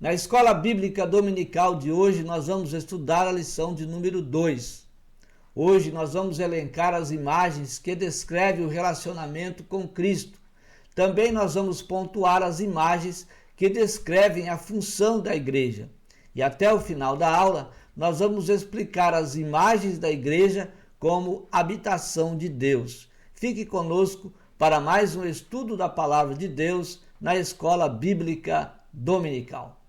Na Escola Bíblica Dominical de hoje, nós vamos estudar a lição de número 2. Hoje nós vamos elencar as imagens que descrevem o relacionamento com Cristo. Também nós vamos pontuar as imagens que descrevem a função da igreja. E até o final da aula, nós vamos explicar as imagens da igreja como habitação de Deus. Fique conosco para mais um estudo da Palavra de Deus na Escola Bíblica Dominical.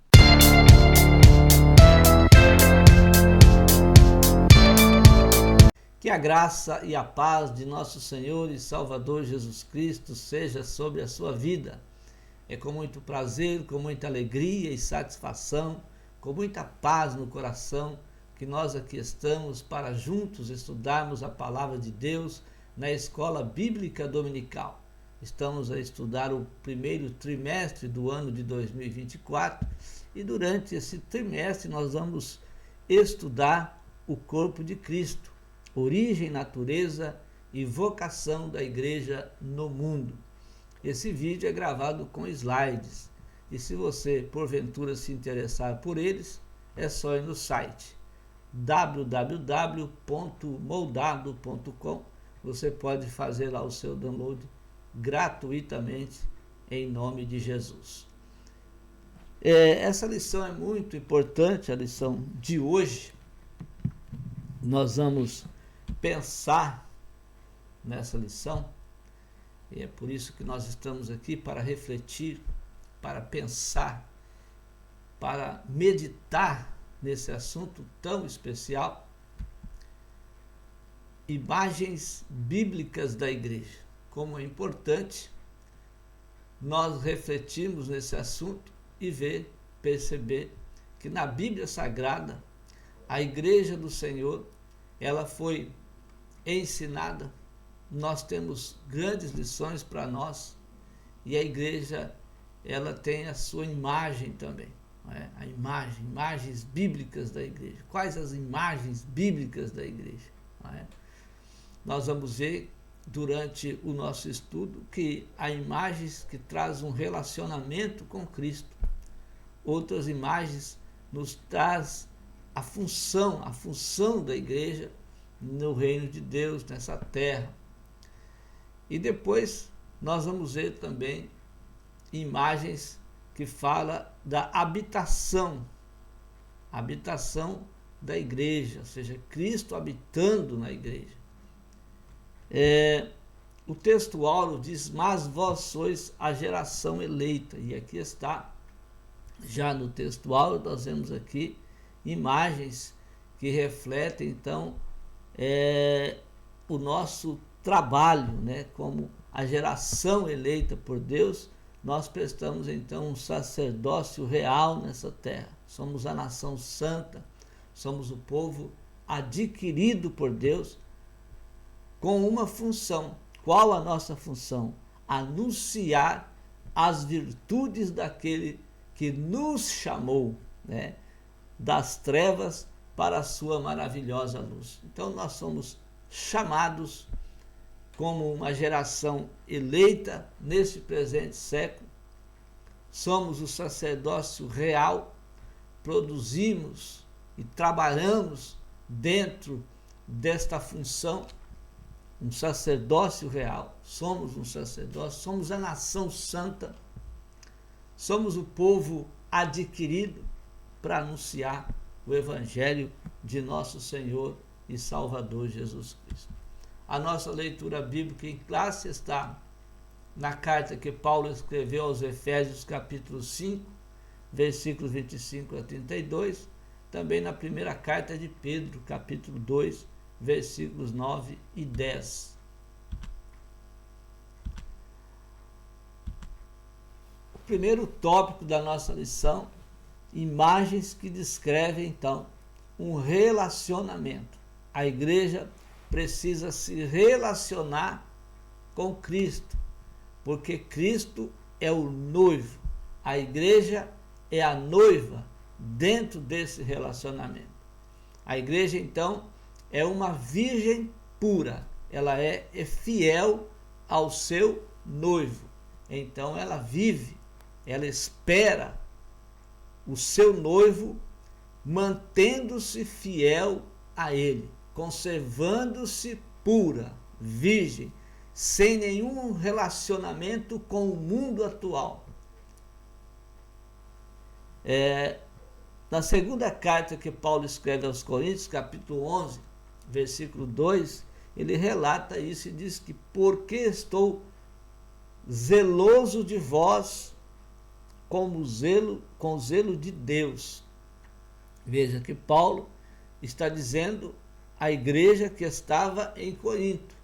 Que a graça e a paz de nosso Senhor e Salvador Jesus Cristo seja sobre a sua vida. É com muito prazer, com muita alegria e satisfação, com muita paz no coração, que nós aqui estamos para juntos estudarmos a Palavra de Deus na Escola Bíblica Dominical. Estamos a estudar o primeiro trimestre do ano de 2024 e durante esse trimestre nós vamos estudar o corpo de Cristo, origem, natureza e vocação da igreja no mundo. Esse vídeo é gravado com slides e se você porventura se interessar por eles, é só ir no site www.moldado.com. Você pode fazer lá o seu download gratuitamente em nome de Jesus. Essa lição é muito importante, a lição de hoje. Nós vamos pensar nessa lição e é por isso que nós estamos aqui, para refletir, para pensar, para meditar nesse assunto tão especial. Imagens bíblicas da igreja. Como é importante nós refletirmos nesse assunto e perceber que na Bíblia Sagrada a igreja do Senhor, ela foi ensinada, nós temos grandes lições para nós e a igreja, ela tem a sua imagem também, não é? A imagens bíblicas da igreja. Quais as imagens bíblicas da igreja? Não é? Nós vamos ver durante o nosso estudo que há imagens que trazem um relacionamento com Cristo, outras imagens nos traz a função da igreja no reino de Deus, nessa terra. E depois nós vamos ver também imagens que falam da habitação da igreja, ou seja, Cristo habitando na igreja. O texto áureo diz: mas vós sois a geração eleita. E aqui está, já no texto áureo, nós vemos aqui imagens que refletem, então, o nosso trabalho, né? Como a geração eleita por Deus, nós prestamos, então, um sacerdócio real nessa terra. Somos a nação santa, somos o povo adquirido por Deus, com uma função. Qual a nossa função? Anunciar as virtudes daquele que nos chamou, né, das trevas para a sua maravilhosa luz. Então nós somos chamados como uma geração eleita nesse presente século. Somos o sacerdócio real, produzimos e trabalhamos dentro desta função. Um sacerdócio real, somos um sacerdócio, somos a nação santa, somos o povo adquirido para anunciar o Evangelho de nosso Senhor e Salvador Jesus Cristo. A nossa leitura bíblica em classe está na carta que Paulo escreveu aos Efésios, capítulo 5, versículos 25 a 32, também na primeira carta de Pedro, capítulo 2, versículos 9 e 10. O primeiro tópico da nossa lição: imagens que descrevem, então, um relacionamento. A igreja precisa se relacionar com Cristo, porque Cristo é o noivo. A igreja é a noiva dentro desse relacionamento. A igreja, então, é uma virgem pura, ela é fiel ao seu noivo. Então ela vive, ela espera o seu noivo, mantendo-se fiel a ele, conservando-se pura, virgem, sem nenhum relacionamento com o mundo atual. Na segunda carta que Paulo escreve aos Coríntios, capítulo 11, versículo 2, ele relata isso e diz que porque estou zeloso de vós com zelo de Deus. Veja que Paulo está dizendo à igreja que estava em Corinto,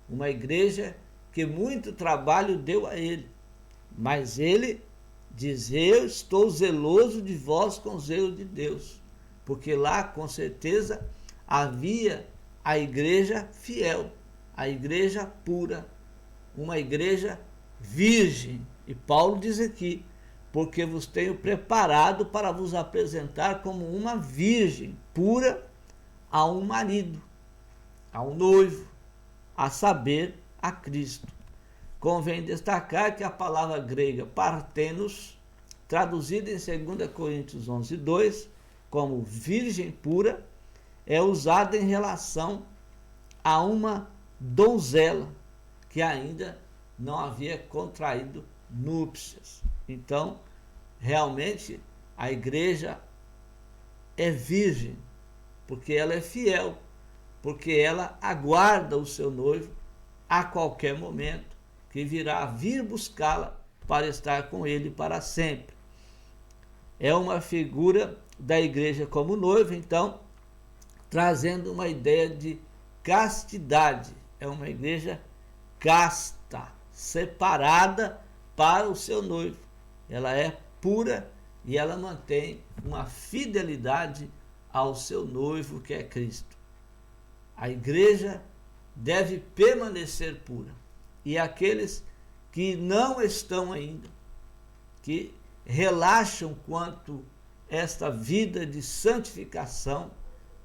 uma igreja que muito trabalho deu a ele, mas ele diz: eu estou zeloso de vós com zelo de Deus, porque lá com certeza havia a igreja fiel, a igreja pura, uma igreja virgem. E Paulo diz aqui: porque vos tenho preparado para vos apresentar como uma virgem pura a um marido, a um noivo, a saber, a Cristo. Convém destacar que a palavra grega partenos, traduzida em 2 Coríntios 11, 2, como virgem pura, é usada em relação a uma donzela que ainda não havia contraído núpcias. Então, realmente, a igreja é virgem, porque ela é fiel, porque ela aguarda o seu noivo a qualquer momento, que virá vir buscá-la para estar com ele para sempre. É uma figura da igreja como noiva, então, trazendo uma ideia de castidade. É uma igreja casta, separada para o seu noivo. Ela é pura e ela mantém uma fidelidade ao seu noivo, que é Cristo. A igreja deve permanecer pura. E aqueles que não estão ainda, que relaxam quanto esta vida de santificação,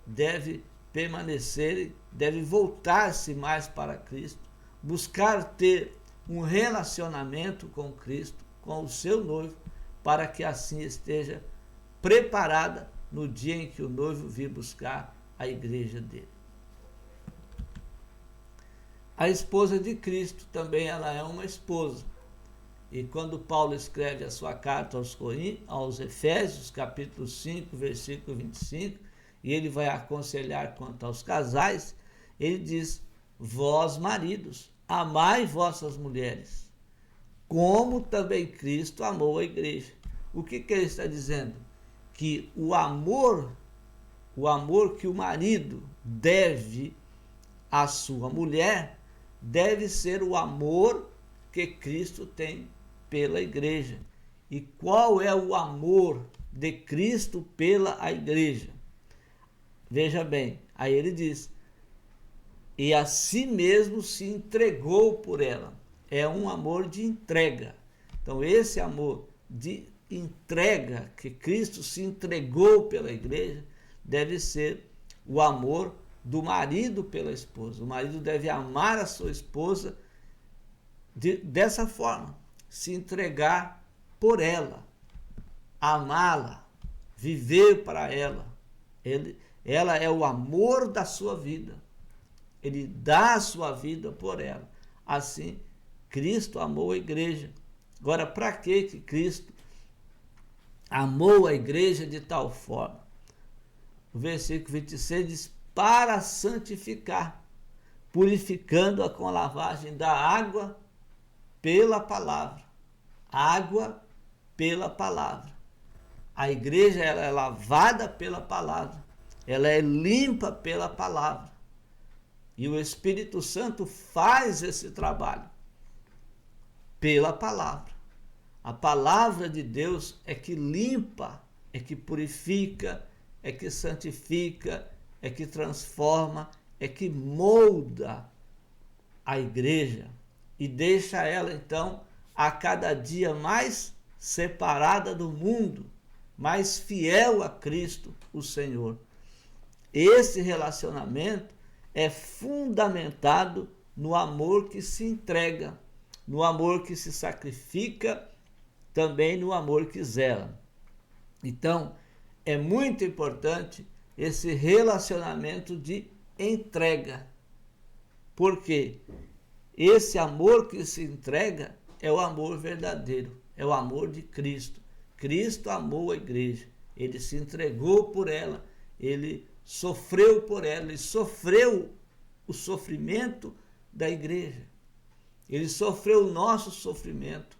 deve permanecer, deve voltar-se mais para Cristo, buscar ter um relacionamento com Cristo, com o seu noivo, para que assim esteja preparada no dia em que o noivo vir buscar a igreja dele. A esposa de Cristo também ela é uma esposa. E quando Paulo escreve a sua carta aos Efésios, capítulo 5, versículo 25, e ele vai aconselhar quanto aos casais, ele diz: vós, maridos, amai vossas mulheres, como também Cristo amou a igreja. O que ele está dizendo? Que o amor que o marido deve à sua mulher, deve ser o amor que Cristo tem pela igreja. E qual é o amor de Cristo pela igreja? Veja bem, aí ele diz: e a si mesmo se entregou por ela. É um amor de entrega. Então esse amor de entrega que Cristo se entregou pela igreja deve ser o amor do marido pela esposa. O marido deve amar a sua esposa dessa forma, se entregar por ela, amá-la, viver para ela. Ela é o amor da sua vida. Ele dá a sua vida por ela. Assim, Cristo amou a igreja. Agora, para que Cristo amou a igreja de tal forma? O versículo 26 diz: para santificar, purificando-a com a lavagem da água pela palavra. Água pela palavra. A igreja ela é lavada pela palavra. Ela é limpa pela palavra. E o Espírito Santo faz esse trabalho pela palavra. A palavra de Deus é que limpa, é que purifica, é que santifica, é que transforma, é que molda a igreja e deixa ela, então, a cada dia mais separada do mundo, mais fiel a Cristo, o Senhor. Esse relacionamento é fundamentado no amor que se entrega, no amor que se sacrifica, também no amor que zela. Então, é muito importante esse relacionamento de entrega. Porque esse amor que se entrega é o amor verdadeiro, é o amor de Cristo. Cristo amou a igreja, ele se entregou por ela, ele sofreu por ela, ele sofreu o sofrimento da igreja, ele sofreu o nosso sofrimento,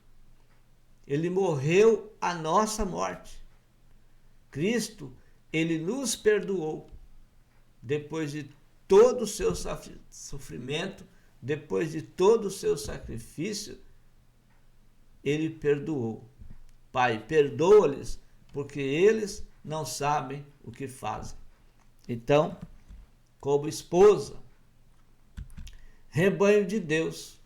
ele morreu a nossa morte. Cristo, ele nos perdoou depois de todo o seu sofrimento, depois de todo o seu sacrifício, ele perdoou. Pai, perdoa-lhes, porque eles não sabem o que fazem. Então, como esposa, rebanho de Deus,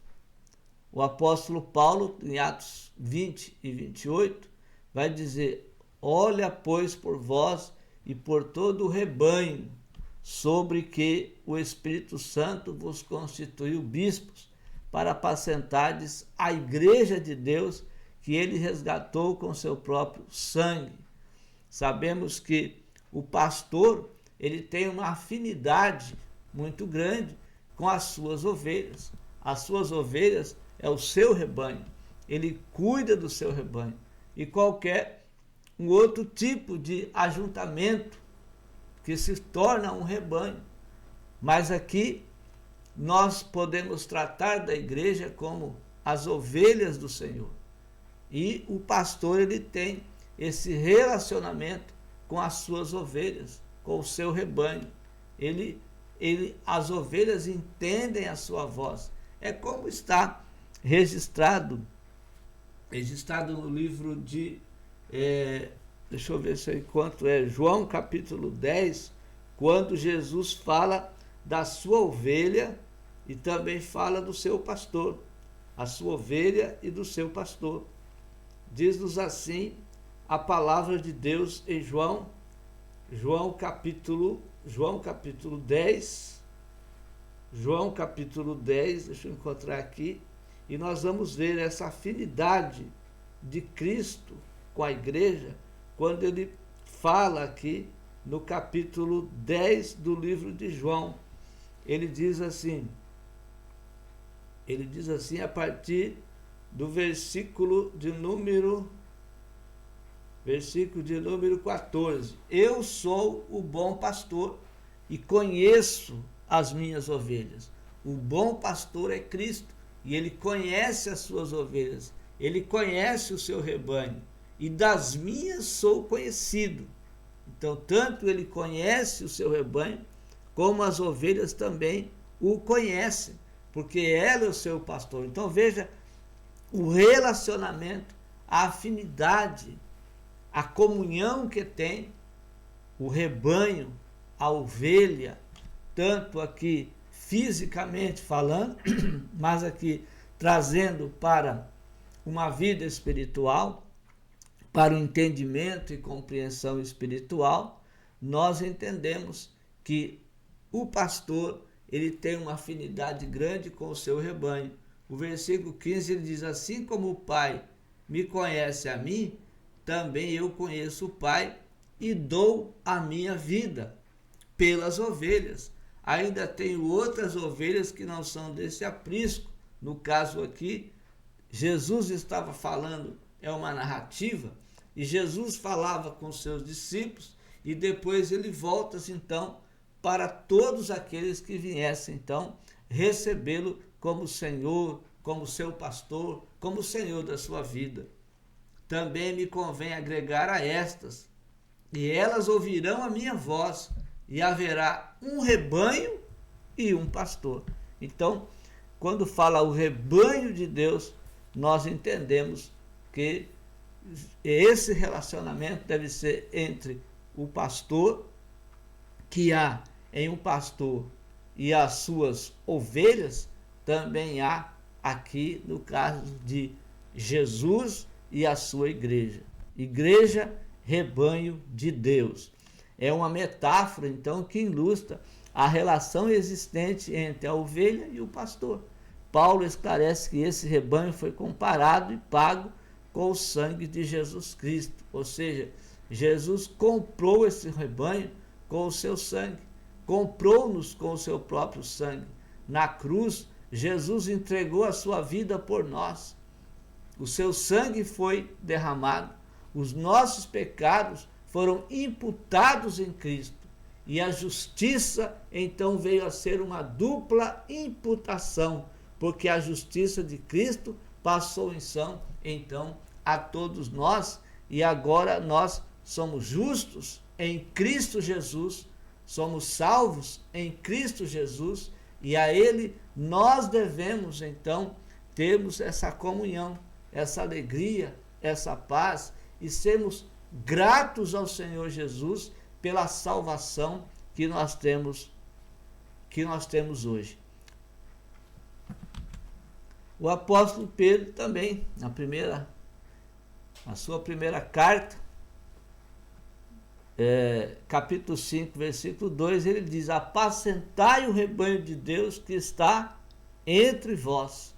o apóstolo Paulo, em Atos 20 e 28, vai dizer: olha, pois, por vós e por todo o rebanho, sobre que o Espírito Santo vos constituiu bispos, para apacentardes a igreja de Deus, que ele resgatou com seu próprio sangue. Sabemos que o pastor, ele tem uma afinidade muito grande com as suas ovelhas. As suas ovelhas é o seu rebanho. Ele cuida do seu rebanho. E qualquer um outro tipo de ajuntamento que se torna um rebanho. Mas aqui nós podemos tratar da igreja como as ovelhas do Senhor. E o pastor, ele tem esse relacionamento com as suas ovelhas, com o seu rebanho. As ovelhas entendem a sua voz. É como está registrado no livro de, deixa eu ver se eu encontro, João capítulo 10, quando Jesus fala da sua ovelha e também fala do seu pastor, a sua ovelha e do seu pastor. Diz-nos assim a palavra de Deus em João capítulo 10, deixa eu encontrar aqui, e nós vamos ver essa afinidade de Cristo com a igreja, quando ele fala aqui no capítulo 10 do livro de João. Ele diz assim a partir do versículo de número 14. Eu sou o bom pastor e conheço as minhas ovelhas. O bom pastor é Cristo e ele conhece as suas ovelhas, ele conhece o seu rebanho, e das minhas sou conhecido. Então, tanto ele conhece o seu rebanho, como as ovelhas também o conhecem, porque ela é o seu pastor. Então, veja o relacionamento, a afinidade, a comunhão que tem o rebanho, a ovelha, tanto aqui fisicamente falando, mas aqui trazendo para uma vida espiritual, para o entendimento e compreensão espiritual. Nós entendemos que o pastor, ele tem uma afinidade grande com o seu rebanho. O versículo 15 ele diz: assim como o Pai me conhece a mim, também eu conheço o Pai e dou a minha vida pelas ovelhas. Ainda tenho outras ovelhas que não são desse aprisco. No caso aqui, Jesus estava falando, é uma narrativa, e Jesus falava com seus discípulos, e depois ele volta então para todos aqueles que viessem então recebê-lo como Senhor, como seu pastor, como Senhor da sua vida. Também me convém agregar a estas, e elas ouvirão a minha voz, e haverá um rebanho e um pastor. Então, quando fala o rebanho de Deus, nós entendemos que esse relacionamento deve ser entre o pastor, que há em um pastor, e as suas ovelhas, também há aqui no caso de Jesus e a sua igreja. Igreja, rebanho de Deus. É uma metáfora, então, que ilustra a relação existente entre a ovelha e o pastor. Paulo esclarece que esse rebanho foi comparado e pago com o sangue de Jesus Cristo. Ou seja, Jesus comprou esse rebanho com o seu sangue, comprou-nos com o seu próprio sangue. Na cruz, Jesus entregou a sua vida por nós. O seu sangue foi derramado, os nossos pecados foram imputados em Cristo, e a justiça então veio a ser uma dupla imputação, porque a justiça de Cristo passou então a todos nós, e agora nós somos justos em Cristo Jesus, somos salvos em Cristo Jesus, e a Ele nós devemos então termos essa comunhão, essa alegria, essa paz, e sermos gratos ao Senhor Jesus pela salvação que nós temos hoje. O apóstolo Pedro também, na sua primeira carta, capítulo 5, versículo 2, ele diz: apacentai o rebanho de Deus que está entre vós,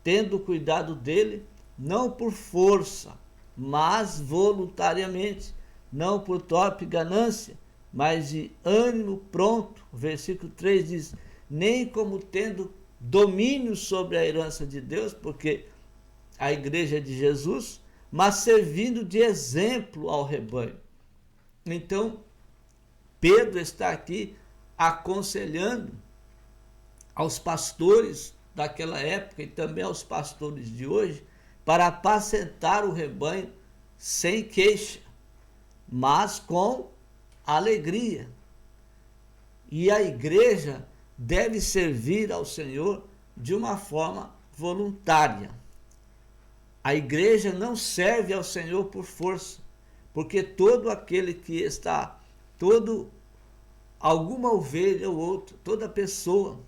tendo cuidado dele, não por força, mas voluntariamente, não por torpe ganância, mas de ânimo pronto. O versículo 3 diz: nem como tendo domínio sobre a herança de Deus, porque a igreja é de Jesus, mas servindo de exemplo ao rebanho. Então, Pedro está aqui aconselhando aos pastores daquela época e também aos pastores de hoje para apacentar o rebanho sem queixa, mas com alegria. E a igreja deve servir ao Senhor de uma forma voluntária. A igreja não serve ao Senhor por força, porque todo aquele que está, alguma ovelha ou outra, toda pessoa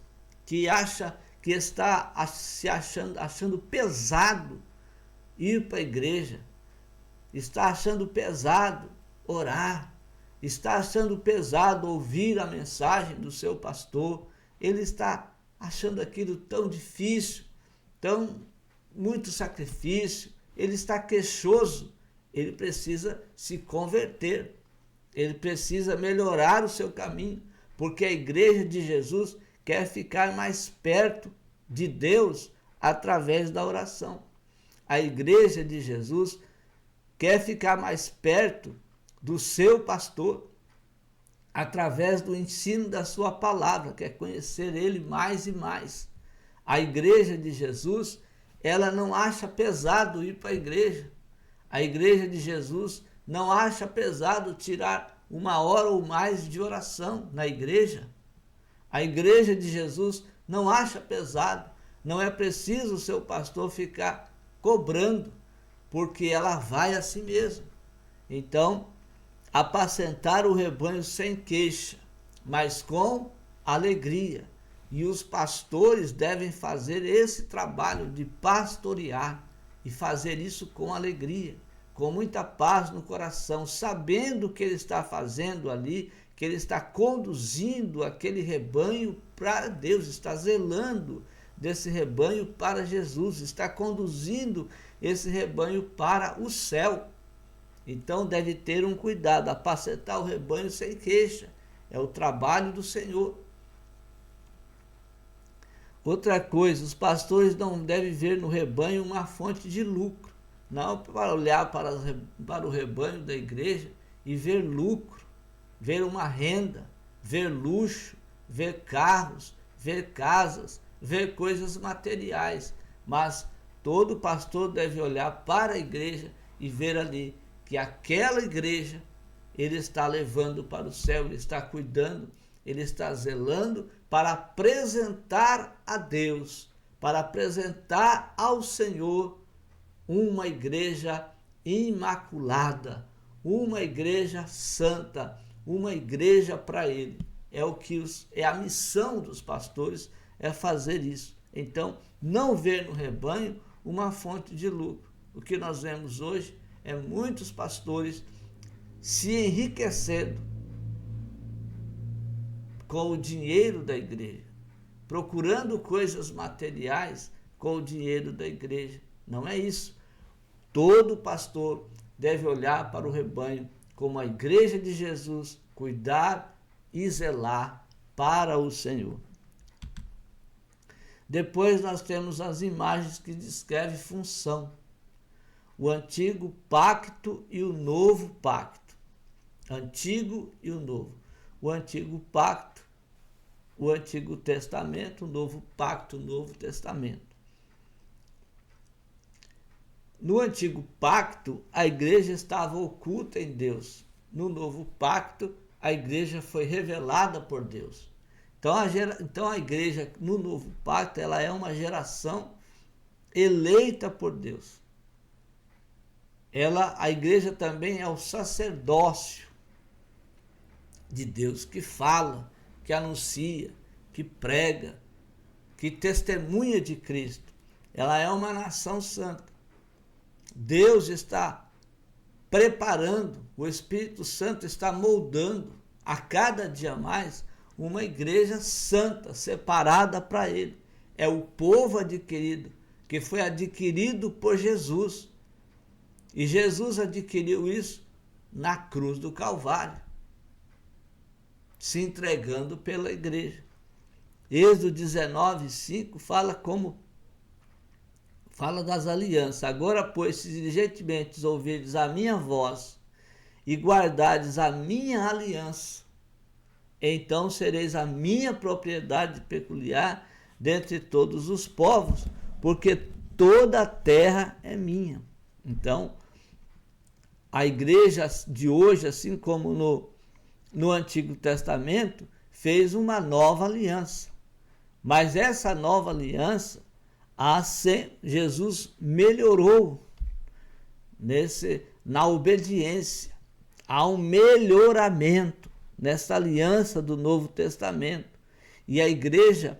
que acha que está achando pesado ir para a igreja, está achando pesado orar, está achando pesado ouvir a mensagem do seu pastor, ele está achando aquilo tão difícil, muito sacrifício, ele está queixoso, ele precisa se converter, ele precisa melhorar o seu caminho, porque a igreja de Jesus quer ficar mais perto de Deus através da oração. A igreja de Jesus quer ficar mais perto do seu pastor através do ensino da sua palavra, quer conhecer ele mais e mais. A igreja de Jesus, ela não acha pesado ir para a igreja. A igreja de Jesus não acha pesado tirar 1 hora ou mais de oração na igreja. A igreja de Jesus não acha pesado, não é preciso o seu pastor ficar cobrando, porque ela vai a si mesma. Então, apacentar o rebanho sem queixa, mas com alegria. E os pastores devem fazer esse trabalho de pastorear e fazer isso com alegria, com muita paz no coração, sabendo que ele está fazendo ali, que ele está conduzindo aquele rebanho para Deus, está zelando desse rebanho para Jesus, está conduzindo esse rebanho para o céu. Então deve ter um cuidado, apacentar o rebanho sem queixa, é o trabalho do Senhor. Outra coisa, os pastores não devem ver no rebanho uma fonte de lucro, não para olhar para o rebanho da igreja e ver lucro, ver uma renda, ver luxo, ver carros, ver casas, ver coisas materiais, mas todo pastor deve olhar para a igreja e ver ali que aquela igreja ele está levando para o céu, ele está cuidando, ele está zelando para apresentar a Deus, para apresentar ao Senhor uma igreja imaculada, uma igreja santa, uma igreja para Ele. É a missão dos pastores, é fazer isso. Então, não ver no rebanho uma fonte de lucro. O que nós vemos hoje é muitos pastores se enriquecendo com o dinheiro da igreja, procurando coisas materiais com o dinheiro da igreja. Não é isso. Todo pastor deve olhar para o rebanho como a igreja de Jesus, cuidar e zelar para o Senhor. Depois nós temos as imagens que descrevem função. O antigo pacto e o novo pacto. Antigo e o novo. O antigo pacto, o Antigo Testamento, o novo pacto, o Novo Testamento. No Antigo Pacto, a igreja estava oculta em Deus. No Novo Pacto, a igreja foi revelada por Deus. Então a igreja, no Novo Pacto, ela é uma geração eleita por Deus. A igreja também é o sacerdócio de Deus, que fala, que anuncia, que prega, que testemunha de Cristo. Ela é uma nação santa. Deus está preparando, o Espírito Santo está moldando a cada dia mais uma igreja santa, separada para Ele. É o povo adquirido, que foi adquirido por Jesus. E Jesus adquiriu isso na cruz do Calvário, se entregando pela igreja. Êxodo 19:5 fala das alianças. Agora, pois, se diligentemente ouvirdes a minha voz e guardardes a minha aliança, então sereis a minha propriedade peculiar dentre todos os povos, porque toda a terra é minha. Então, a igreja de hoje, assim como no Antigo Testamento, fez uma nova aliança. Mas essa nova aliança, Jesus melhorou na obediência. Há um melhoramento nessa aliança do Novo Testamento. E a igreja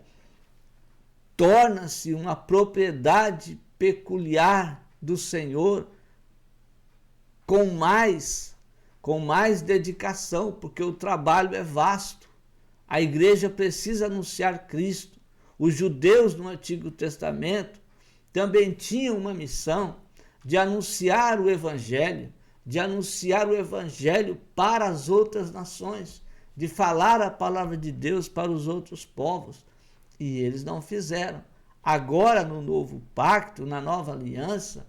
torna-se uma propriedade peculiar do Senhor com mais dedicação, porque o trabalho é vasto. A igreja precisa anunciar Cristo. Os judeus no Antigo Testamento também tinham uma missão de anunciar o Evangelho, para as outras nações, de falar a palavra de Deus para os outros povos. E eles não fizeram. Agora, no novo pacto, na nova aliança,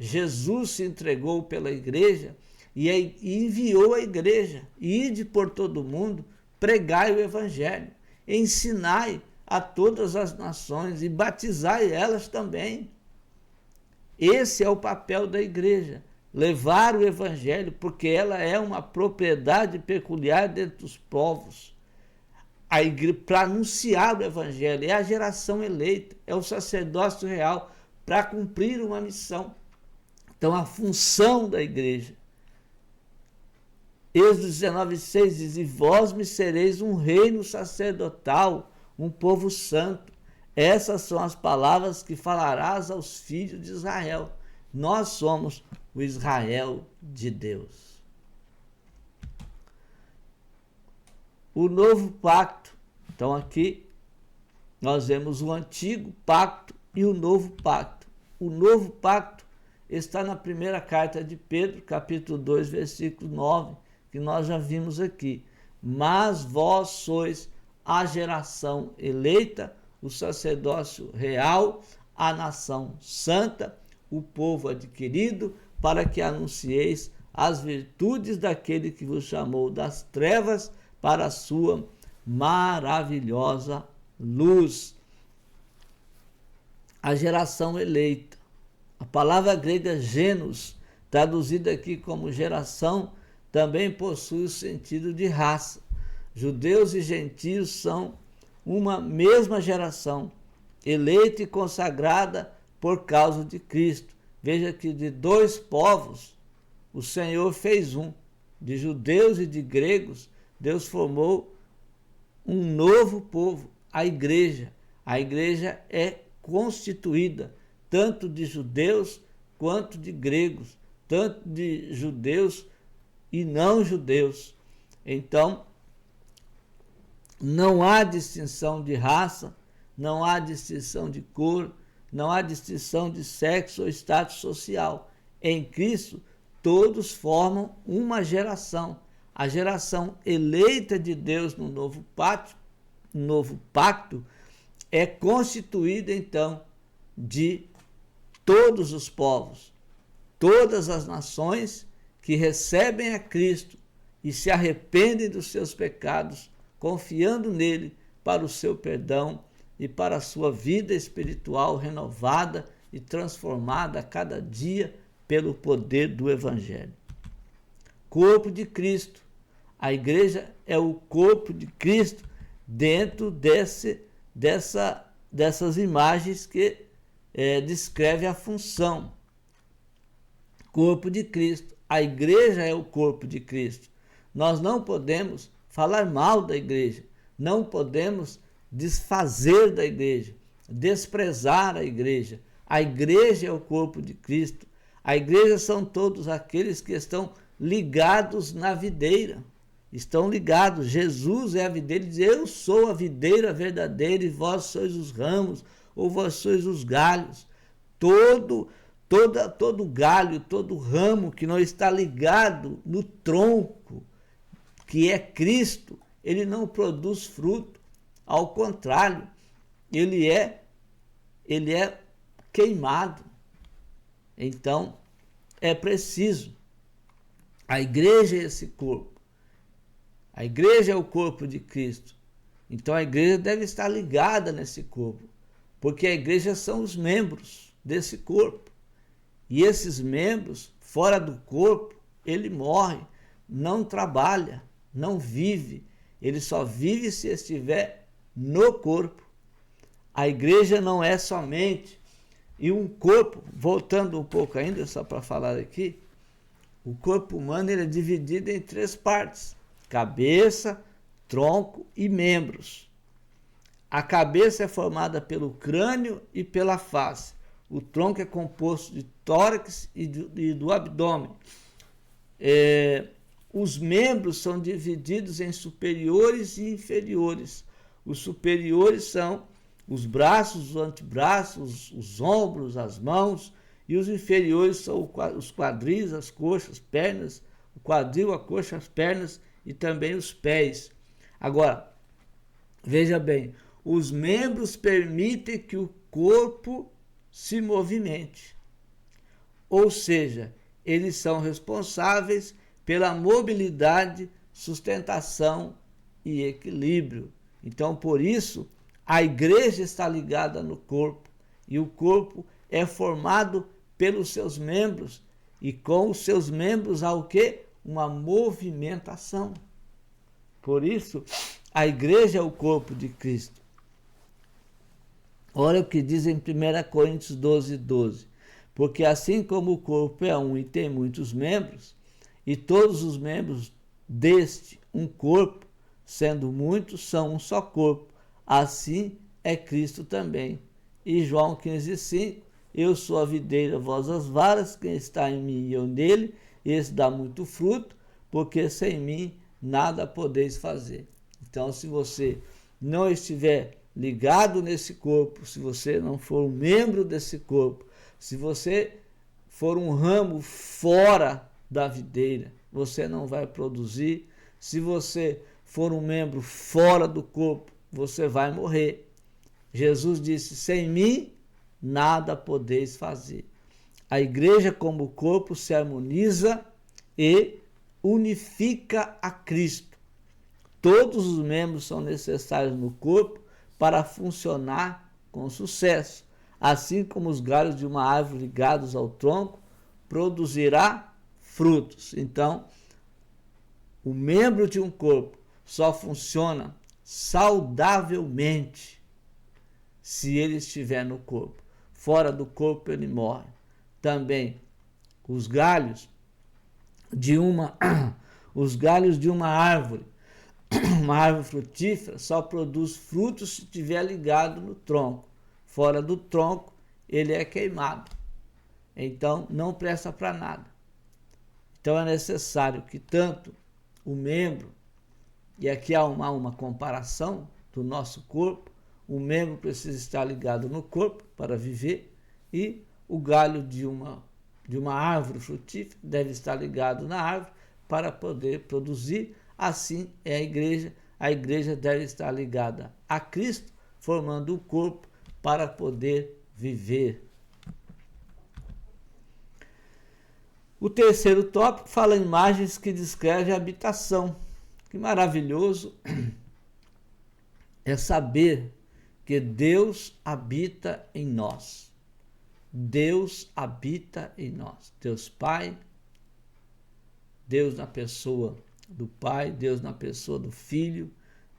Jesus se entregou pela igreja e enviou a igreja. Ide por todo o mundo, pregai o Evangelho, ensinai a todas as nações e batizai elas também. Esse é o papel da igreja, levar o Evangelho, porque ela é uma propriedade peculiar dentre os povos. A igreja, para anunciar o Evangelho, é a geração eleita, é o sacerdócio real, para cumprir uma missão. Então, a função da igreja. Êxodo 19:6 diz: e vós me sereis um reino sacerdotal, um povo santo. Essas são as palavras que falarás aos filhos de Israel. Nós somos o Israel de Deus. O novo pacto. Então aqui nós vemos o antigo pacto e o novo pacto. O novo pacto está na primeira carta de Pedro, capítulo 2, versículo 9, que nós já vimos aqui. Mas vós sois a geração eleita, o sacerdócio real, a nação santa, o povo adquirido, para que anuncieis as virtudes daquele que vos chamou das trevas para a sua maravilhosa luz. A geração eleita. A palavra grega gênus, traduzida aqui como geração, também possui o sentido de raça. Judeus e gentios são uma mesma geração, eleita e consagrada por causa de Cristo. Veja que de dois povos o Senhor fez um. De judeus e de gregos, Deus formou um novo povo, a igreja. A igreja é constituída tanto de judeus quanto de gregos, tanto de judeus e não judeus. Então, não há distinção de raça, não há distinção de cor, não há distinção de sexo ou status social. Em Cristo, todos formam uma geração. A geração eleita de Deus no novo pacto é constituída, então, de todos os povos, todas as nações que recebem a Cristo e se arrependem dos seus pecados, confiando nele para o seu perdão e para a sua vida espiritual renovada e transformada a cada dia pelo poder do Evangelho. Corpo de Cristo. A igreja é o corpo de Cristo dentro dessas imagens que descreve a função. Corpo de Cristo. A igreja é o corpo de Cristo. Nós não podemos falar mal da igreja, não podemos desfazer da igreja, desprezar a igreja. A igreja é o corpo de Cristo. A igreja são todos aqueles que estão ligados na videira. Estão ligados. Jesus é a videira e diz: eu sou a videira verdadeira e vós sois os ramos, ou vós sois os galhos. Todo galho, todo ramo que não está ligado no tronco, que é Cristo, ele não produz fruto. Ao contrário, ele é queimado. Então, é preciso. A igreja é esse corpo. A igreja é o corpo de Cristo. Então, a igreja deve estar ligada nesse corpo, porque a igreja são os membros desse corpo. E esses membros, fora do corpo, ele morre, não trabalha, não vive. Ele só vive se estiver no corpo. A igreja não é somente... E um corpo, voltando um pouco ainda, só para falar aqui, o corpo humano ele é dividido em 3 partes: cabeça, tronco e membros. A cabeça é formada pelo crânio e pela face. O tronco é composto de tórax e do abdômen. Os membros são divididos em superiores e inferiores. Os superiores são os braços, os antebraços, os ombros, as mãos, e os inferiores são os quadris, as coxas, as pernas, o quadril, a coxa, as pernas e também os pés. Agora, veja bem, os membros permitem que o corpo se movimente. Ou seja, eles são responsáveis pela mobilidade, sustentação e equilíbrio. Então, por isso, a igreja está ligada no corpo, e o corpo é formado pelos seus membros, e com os seus membros há o quê? Uma movimentação. Por isso, a igreja é o corpo de Cristo. Olha o que diz em 1 Coríntios 12:12. Porque assim como o corpo é um e tem muitos membros, e todos os membros deste um corpo, sendo muitos, são um só corpo, assim é Cristo também. E João 15:5, eu sou a videira, vós as varas, quem está em mim e eu nele, esse dá muito fruto, porque sem mim nada podeis fazer. Então, se você não estiver ligado nesse corpo, se você não for um membro desse corpo, se você for um ramo fora da videira, você não vai produzir. Se você for um membro fora do corpo, você vai morrer. Jesus disse: sem mim nada podeis fazer. A igreja como corpo se harmoniza e unifica a Cristo. Todos os membros são necessários no corpo para funcionar com sucesso. Assim como os galhos de uma árvore ligados ao tronco produzirá frutos. Então, o membro de um corpo só funciona saudavelmente se ele estiver no corpo. Fora do corpo ele morre. Também os galhos de uma árvore, uma árvore frutífera, só produz frutos se estiver ligado no tronco. Fora do tronco ele é queimado. Então não presta para nada. Então é necessário que tanto o membro, e aqui há uma comparação do nosso corpo, o membro precisa estar ligado no corpo para viver, e o galho de uma de uma árvore frutífera deve estar ligado na árvore para poder produzir. Assim é a igreja. A igreja deve estar ligada a Cristo, formando o corpo para poder viver. O terceiro tópico fala em imagens que descrevem a habitação. Que maravilhoso é saber que Deus habita em nós. Deus habita em nós. Deus Pai, Deus na pessoa do Pai, Deus na pessoa do Filho,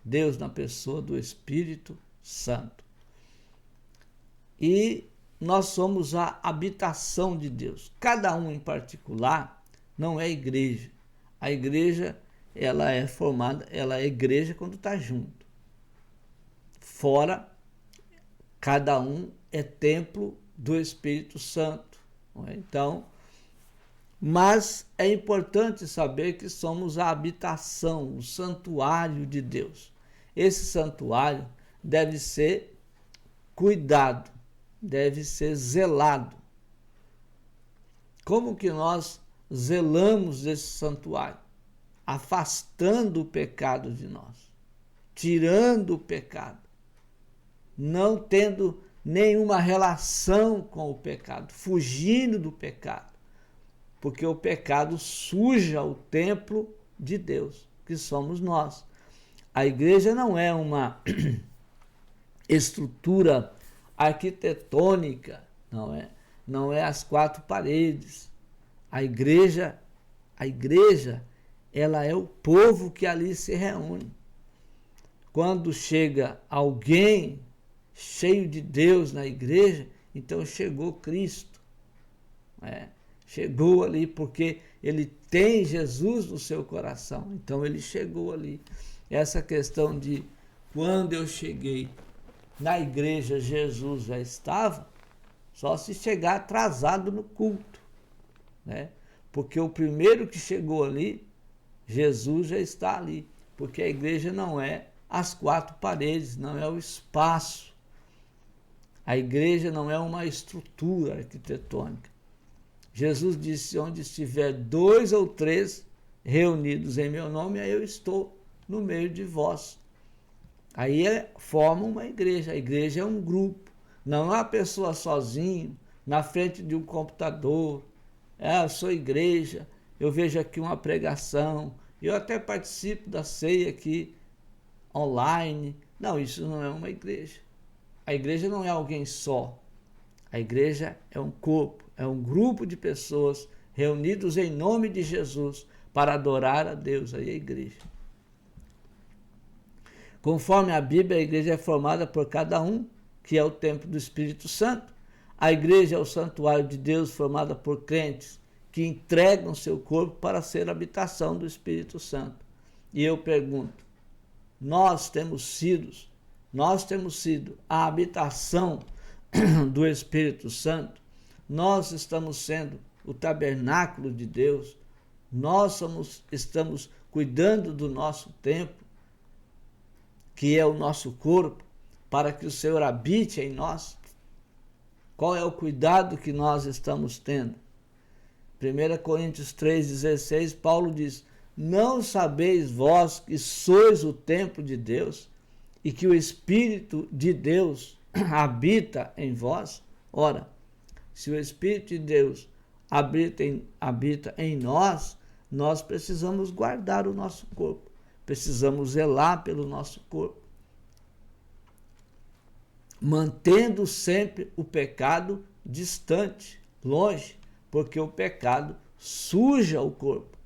Deus na pessoa do Espírito Santo. E nós somos a habitação de Deus. Cada um em particular não é igreja. A igreja, ela é formada, ela é igreja quando está junto. Fora, cada um é templo do Espírito Santo. Não é? Então, mas é importante saber que somos a habitação, o santuário de Deus. Esse santuário deve ser cuidado, deve ser zelado. Como que nós zelamos esse santuário? Afastando o pecado de nós, tirando o pecado, não tendo nenhuma relação com o pecado, fugindo do pecado. Porque o pecado suja o templo de Deus, que somos nós. A igreja não é uma estrutura arquitetônica, não é as quatro paredes. A igreja, ela é o povo que ali se reúne. Quando chega alguém cheio de Deus na igreja, então chegou Cristo. Chegou ali porque ele tem Jesus no seu coração, então ele chegou ali. Essa questão de quando eu cheguei na igreja, Jesus já estava, só se chegar atrasado no culto, né? Porque o primeiro que chegou ali, Jesus já está ali, porque a igreja não é as quatro paredes, não é o espaço. A igreja não é uma estrutura arquitetônica. Jesus disse, onde estiver 2 ou 3 reunidos em meu nome, aí eu estou no meio de vós. Aí forma uma igreja. A igreja é um grupo. Não é uma pessoa sozinho, na frente de um computador. Eu sou igreja, eu vejo aqui uma pregação, eu até participo da ceia aqui online. Não, isso não é uma igreja. A igreja não é alguém só. A igreja é um corpo, é um grupo de pessoas reunidos em nome de Jesus para adorar a Deus. Aí é a igreja. Conforme a Bíblia, a igreja é formada por cada um, que é o templo do Espírito Santo. A igreja é o santuário de Deus, formada por crentes que entregam seu corpo para ser a habitação do Espírito Santo. E eu pergunto, nós temos sido a habitação do Espírito Santo? Nós estamos sendo o tabernáculo de Deus? Nós estamos cuidando do nosso templo, que é o nosso corpo, para que o Senhor habite em nós? Qual é o cuidado que nós estamos tendo? 1 Coríntios 3,16, Paulo diz, não sabeis vós que sois o templo de Deus e que o Espírito de Deus habita em vós? Ora, se o Espírito de Deus habita em nós, nós precisamos guardar o nosso corpo, precisamos zelar pelo nosso corpo, mantendo sempre o pecado distante, longe, porque o pecado suja o corpo.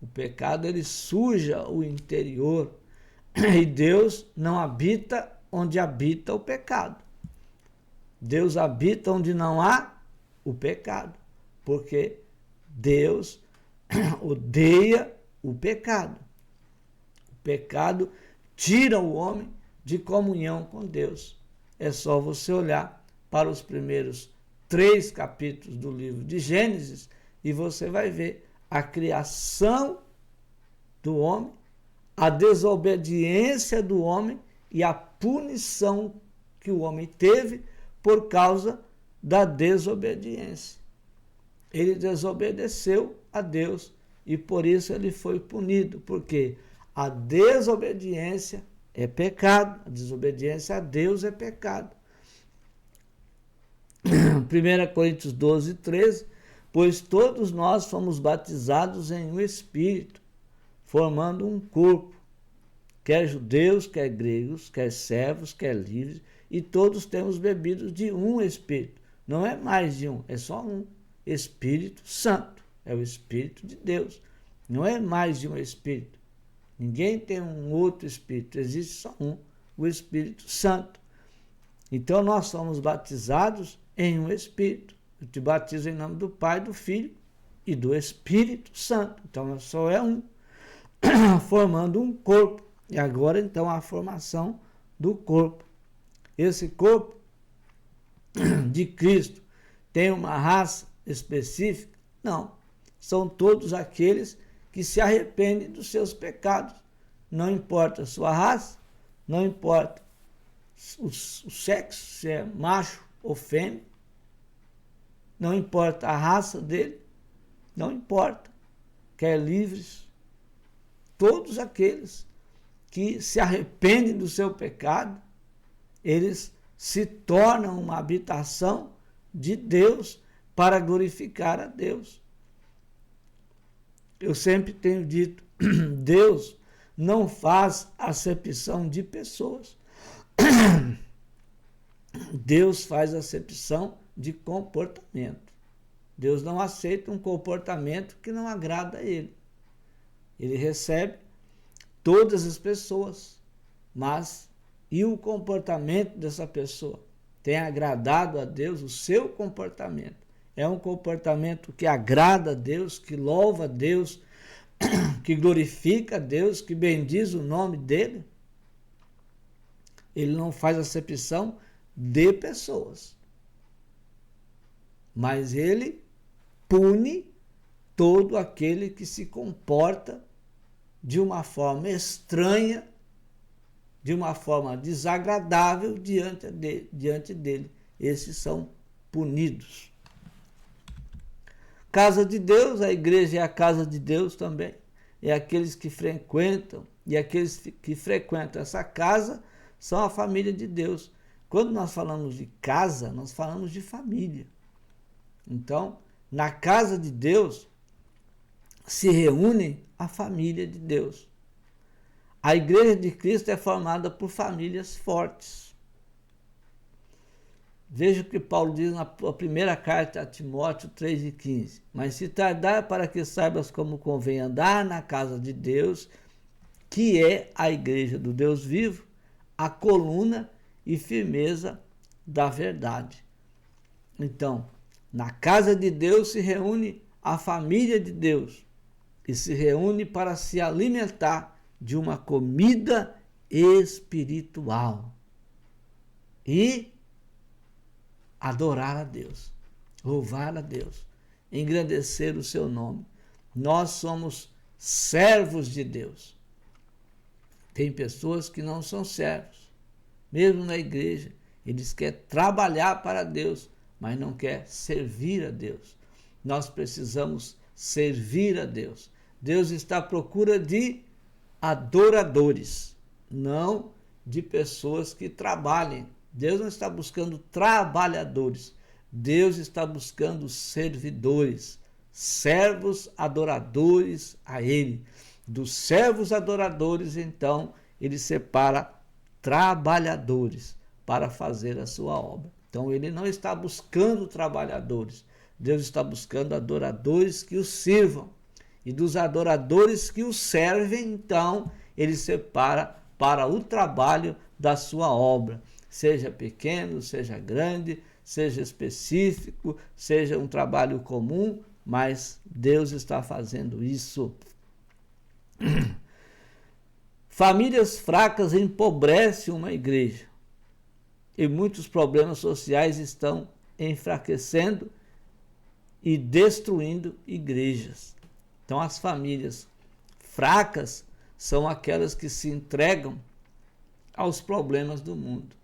O pecado, ele suja o interior, e Deus não habita onde habita o pecado. Deus habita onde não há o pecado, porque Deus odeia o pecado. O pecado tira o homem de comunhão com Deus. É só você olhar para os primeiros 3 capítulos do livro de Gênesis e você vai ver a criação do homem, a desobediência do homem e a punição que o homem teve por causa da desobediência. ele desobedeceu a Deus e por isso ele foi punido, porque a desobediência é pecado, a desobediência a Deus é pecado. 1 Coríntios 12, 13, pois todos nós fomos batizados em um Espírito, formando um corpo, quer judeus, quer gregos, quer servos, quer livres, e todos temos bebido de um Espírito. Não é mais de um, é só um. Espírito Santo, é o Espírito de Deus. Não é mais de um Espírito. Ninguém tem um outro Espírito, existe só um, o Espírito Santo. Então nós somos batizados em um Espírito. Eu te batizo em nome do Pai, do Filho e do Espírito Santo. Então só é um, formando um corpo. E agora então a formação do corpo. Esse corpo de Cristo tem uma raça específica? Não. São todos aqueles que se arrependem dos seus pecados. Não importa a sua raça, não importa o sexo, se é macho ou fêmea, não importa a raça dele, não importa. Quer livres, todos aqueles que se arrependem do seu pecado, eles se tornam uma habitação de Deus para glorificar a Deus. Eu sempre tenho dito, Deus não faz acepção de pessoas. Deus faz acepção de comportamento. Deus não aceita um comportamento que não agrada a Ele. Ele recebe todas as pessoas, mas e o comportamento dessa pessoa? Tem agradado a Deus o seu comportamento? É um comportamento que agrada a Deus, que louva a Deus, que glorifica a Deus, que bendiz o nome dele? Ele não faz acepção de pessoas, mas ele pune todo aquele que se comporta de uma forma estranha, de uma forma desagradável diante dele. Esses são punidos. Casa de Deus, a igreja é a casa de Deus também. É aqueles que frequentam, e aqueles que frequentam essa casa são a família de Deus. Quando nós falamos de casa, nós falamos de família. Então, na casa de Deus se reúne a família de Deus. A igreja de Cristo é formada por famílias fortes. Veja o que Paulo diz na primeira carta a Timóteo 3,15. Mas se tardar para que saibas como convém andar na casa de Deus, que é a igreja do Deus vivo, a coluna e firmeza da verdade. Então, na casa de Deus se reúne a família de Deus e se reúne para se alimentar de uma comida espiritual e adorar a Deus, louvar a Deus, engrandecer o seu nome. Nós somos servos de Deus. Tem pessoas que não são servos, mesmo na igreja. Eles querem trabalhar para Deus, mas não querem servir a Deus. Nós precisamos servir a Deus. Deus está à procura de adoradores, não de pessoas que trabalhem. Deus não está buscando trabalhadores. Deus está buscando servidores, servos adoradores a Ele. Dos servos adoradores, então, Ele separa trabalhadores para fazer a sua obra. Então, Ele não está buscando trabalhadores. Deus está buscando adoradores que o sirvam. E dos adoradores que o servem, então, Ele separa para o trabalho da sua obra. Seja pequeno, seja grande, seja específico, seja um trabalho comum, mas Deus está fazendo isso. Famílias fracas empobrecem uma igreja e muitos problemas sociais estão enfraquecendo e destruindo igrejas. Então, as famílias fracas são aquelas que se entregam aos problemas do mundo,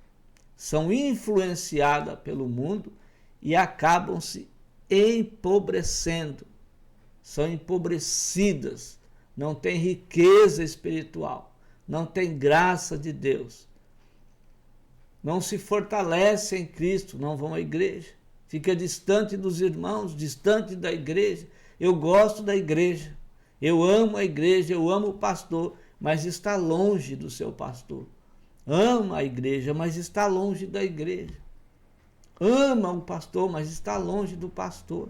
são influenciadas pelo mundo e acabam se empobrecendo, são empobrecidas, não têm riqueza espiritual, não têm graça de Deus, não se fortalecem em Cristo, não vão à igreja, fica distante dos irmãos, distante da igreja. Eu gosto da igreja, eu amo a igreja, eu amo o pastor, mas está longe do seu pastor. Ama a igreja, mas está longe da igreja. Ama o pastor, mas está longe do pastor.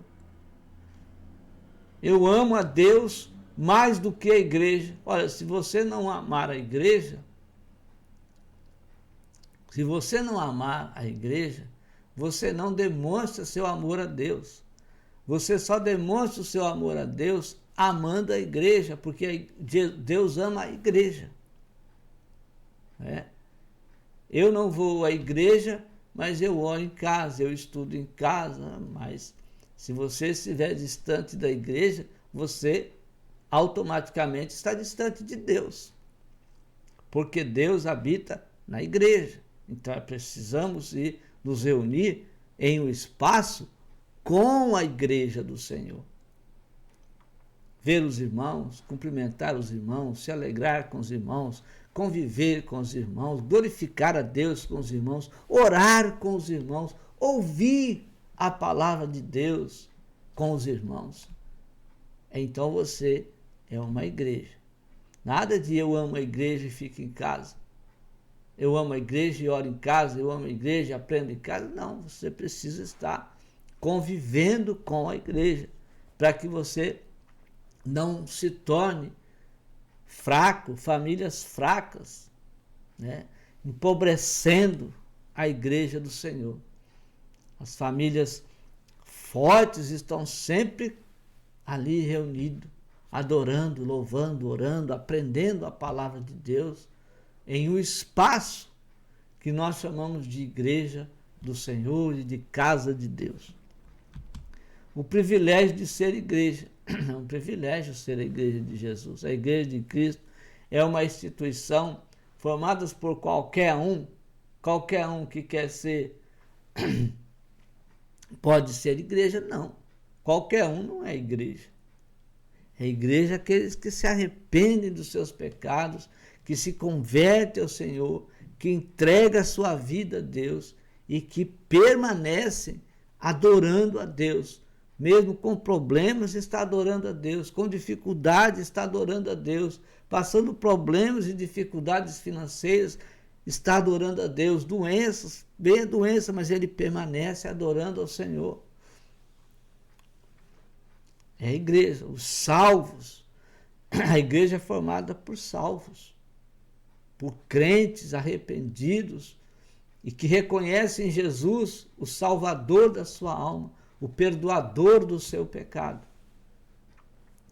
Eu amo a Deus mais do que a igreja. Olha, se você não amar a igreja, você não demonstra seu amor a Deus. Você só demonstra o seu amor a Deus amando a igreja, porque Deus ama a igreja. Eu não vou à igreja, mas eu oro em casa, eu estudo em casa, mas se você estiver distante da igreja, você automaticamente está distante de Deus, porque Deus habita na igreja. Então precisamos nos reunir em um espaço com a igreja do Senhor. Ver os irmãos, cumprimentar os irmãos, se alegrar com os irmãos, conviver com os irmãos, glorificar a Deus com os irmãos, orar com os irmãos, ouvir a palavra de Deus com os irmãos. Então você é uma igreja. Nada de eu amo a igreja e fico em casa. Eu amo a igreja e oro em casa, eu amo a igreja e aprendo em casa. Não, você precisa estar convivendo com a igreja, para que você não se torne fraco, famílias fracas, empobrecendo a igreja do Senhor. As famílias fortes estão sempre ali reunidas, adorando, louvando, orando, aprendendo a palavra de Deus, em um espaço que nós chamamos de igreja do Senhor e de casa de Deus. O privilégio de ser igreja. É um privilégio ser a igreja de Jesus. A igreja de Cristo é uma instituição formada por qualquer um que quer ser, pode ser igreja, não. Qualquer um não é igreja. É igreja aqueles que se arrependem dos seus pecados, que se convertem ao Senhor, que entregam a sua vida a Deus e que permanecem adorando a Deus. Mesmo com problemas, está adorando a Deus. Com dificuldades, está adorando a Deus. Passando problemas e dificuldades financeiras, está adorando a Deus. Doenças, bem a doença, mas ele permanece adorando ao Senhor. É a igreja, os salvos. A igreja é formada por salvos, por crentes arrependidos e que reconhecem Jesus, o Salvador da sua alma, o perdoador do seu pecado.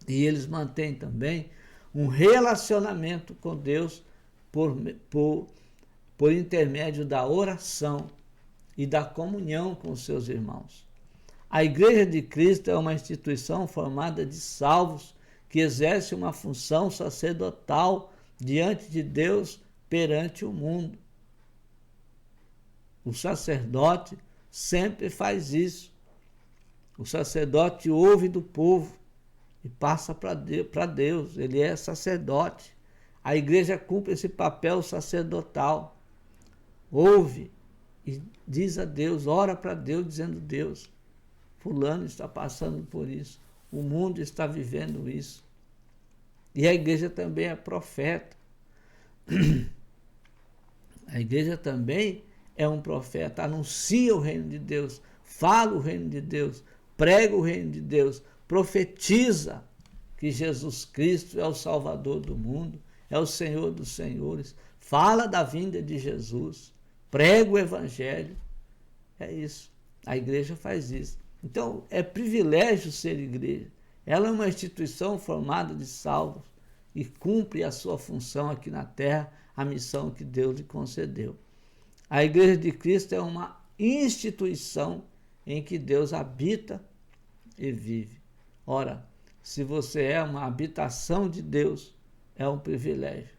E eles mantêm também um relacionamento com Deus por intermédio da oração e da comunhão com os seus irmãos. A Igreja de Cristo é uma instituição formada de salvos que exerce uma função sacerdotal diante de Deus perante o mundo. O sacerdote sempre faz isso. O sacerdote ouve do povo e passa para Deus. Ele é sacerdote. A igreja cumpre esse papel sacerdotal. Ouve e diz a Deus, ora para Deus, dizendo: Deus, fulano está passando por isso. O mundo está vivendo isso. E a igreja também é profeta. A igreja também é um profeta. Anuncia o reino de Deus. Fala o reino de Deus. Prega o reino de Deus, profetiza que Jesus Cristo é o Salvador do mundo, é o Senhor dos senhores, fala da vinda de Jesus, prega o Evangelho. É isso, a igreja faz isso. Então, é privilégio ser igreja. Ela é uma instituição formada de salvos e cumpre a sua função aqui na terra, a missão que Deus lhe concedeu. A Igreja de Cristo é uma instituição em que Deus habita e vive. Ora, se você é uma habitação de Deus, é um privilégio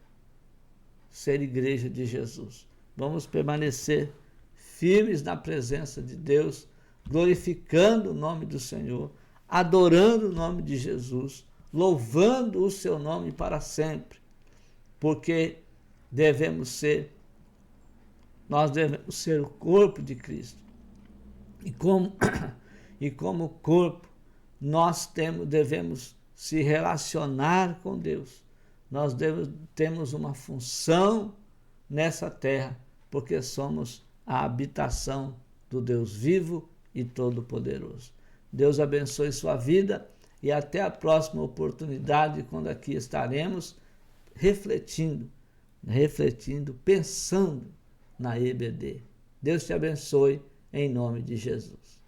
ser igreja de Jesus. Vamos permanecer firmes na presença de Deus, glorificando o nome do Senhor, adorando o nome de Jesus, louvando o seu nome para sempre, porque nós devemos ser o corpo de Cristo. E como corpo, nós devemos se relacionar com Deus. Nós temos uma função nessa terra, porque somos a habitação do Deus vivo e todo-poderoso. Deus abençoe sua vida e até a próxima oportunidade, quando aqui estaremos refletindo, pensando na EBD. Deus te abençoe em nome de Jesus.